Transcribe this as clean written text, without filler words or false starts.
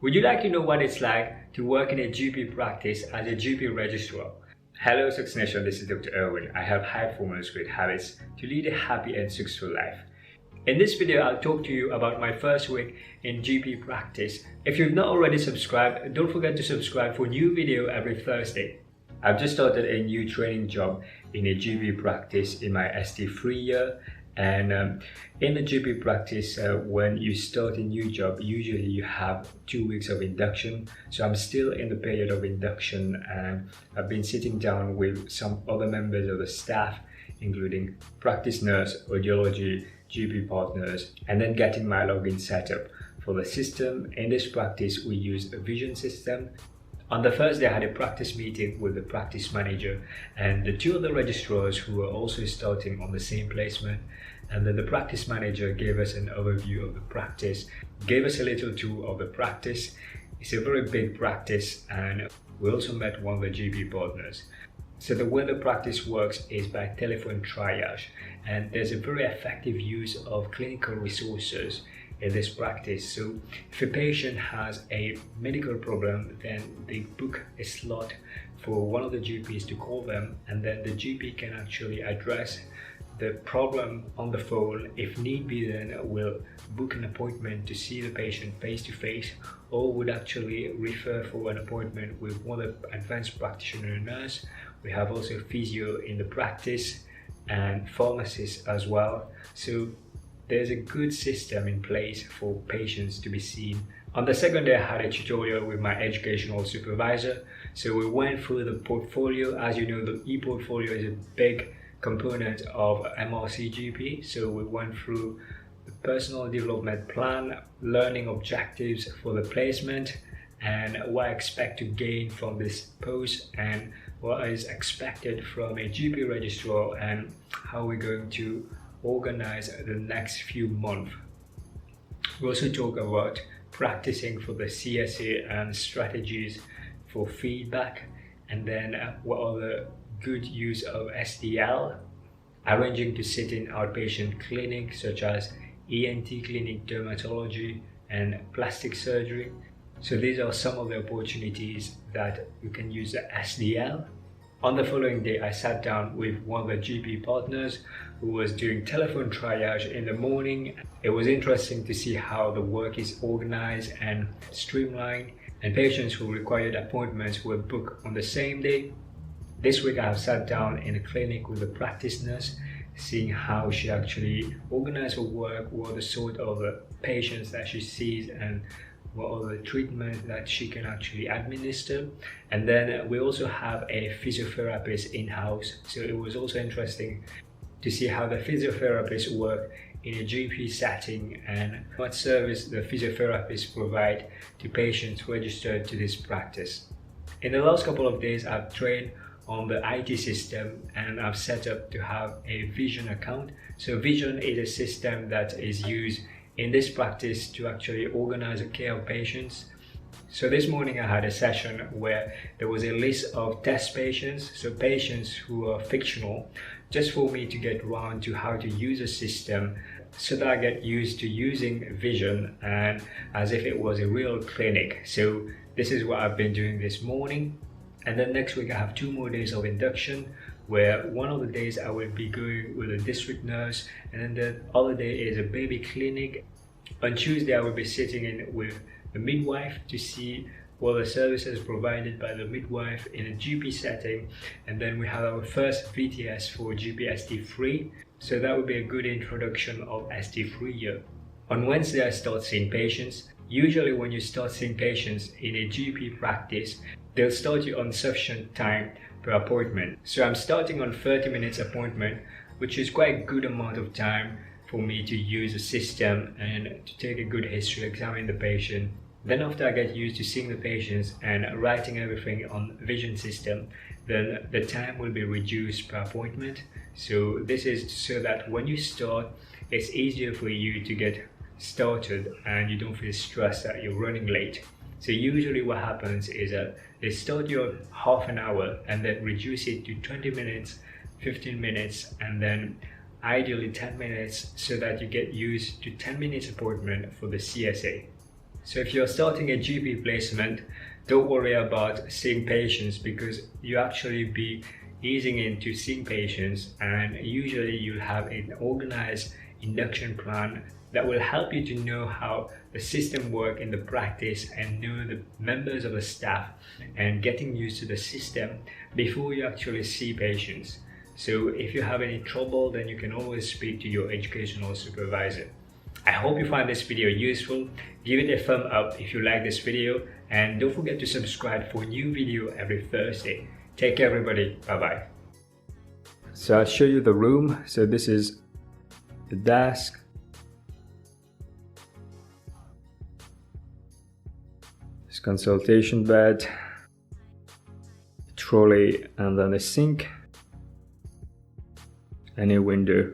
Would you like to know what it's like to work in a GP practice as a GP registrar? Hello Success Nation, this is Dr. Erwin. I have high performance great habits to lead a happy and successful life. In this video, I'll talk to you about my first week in GP practice. If you've not already subscribed, don't forget to subscribe for new video every Thursday. I've just started a new training job in a GP practice in my ST3 year. And in the GP practice, when you start a new job, usually you have 2 weeks of induction. So I'm still in the period of induction, and I've been sitting down with some other members of the staff, including practice nurse, audiology, GP partners, and then getting my login set up for the system. In this practice, we use a vision system. On the first day, I had a practice meeting with the practice manager and the two other registrars who were also starting on the same placement. And then the practice manager gave us an overview of the practice, gave us a little tour of the practice. It's a very big practice, and we also met one of the GP partners. So the way the practice works is by telephone triage, and there's a very effective use of clinical resources in this practice. So if a patient has a medical problem, then they book a slot for one of the GPs to call them, and then the GP can actually address the problem on the phone. If need be, then we'll book an appointment to see the patient face to face, or would actually refer for an appointment with one of the advanced practitioner nurse. We have also physio in the practice and pharmacists as well. So there's a good system in place for patients to be seen. On the second day, I had a tutorial with my educational supervisor. So we went through the portfolio. As you know, the e-portfolio is a big component of MRCGP. So we went through the personal development plan, learning objectives for the placement, and what I expect to gain from this post, and what is expected from a GP registrar, and how we're going to organize the next few months. We also talk about practicing for the CSA and strategies for feedback, and then what are the good use of SDL, arranging to sit in outpatient clinics such as ENT clinic, dermatology, and plastic surgery. So these are some of the opportunities that you can use the SDL. On the following day, I sat down with one of the GP partners who was doing telephone triage in the morning. It was interesting to see how the work is organized and streamlined, and patients who required appointments were booked on the same day. This week, I have sat down in a clinic with a practice nurse, seeing how she actually organized her work, what are the sort of patients that she sees, and what are the treatments that she can actually administer. And then we also have a physiotherapist in-house. So it was also interesting to see how the physiotherapists work in a GP setting and what service the physiotherapists provide to patients registered to this practice. In the last couple of days, I've trained on the IT system, and I've set up to have a Vision account. So Vision is a system that is used in this practice to actually organize the care of patients. So this morning I had a session where there was a list of test patients, so patients who are fictional, just for me to get around to how to use a system so that I get used to using Vision and as if it was a real clinic. So this is what I've been doing this morning. And then next week I have 2 more days of induction, where one of the days I will be going with a district nurse, and then the other day is a baby clinic. On Tuesday I will be sitting in with the midwife to see what the services provided by the midwife in a GP setting, and then we have our first VTS for GPST3, so that would be a good introduction of ST3 year. On Wednesday I start seeing patients. Usually when you start seeing patients in a GP practice, they'll start you on sufficient time per appointment. So I'm starting on 30 minutes appointment, which is quite a good amount of time for me to use a system and to take a good history, examine the patient. Then after I get used to seeing the patients and writing everything on Vision system, then the time will be reduced per appointment. So this is so that when you start, it's easier for you to get started and you don't feel stressed that you're running late. So usually what happens is that they start your half an hour and then reduce it to 20 minutes, 15 minutes, and then ideally 10 minutes, so that you get used to 10 minutes appointment for the CSA. So if you're starting a GP placement, don't worry about seeing patients, because you actually be easing into seeing patients, and usually you'll have an organized induction plan that will help you to know how the system works in the practice and know the members of the staff and getting used to the system before you actually see patients. So if you have any trouble, then you can always speak to your educational supervisor. I hope you find this video useful. Give it a thumb up if you like this video, and don't forget to subscribe for a new video every Thursday. Take care everybody, bye bye. So I'll show you the room. So this is the desk, this consultation bed, trolley, and then a sink and a window.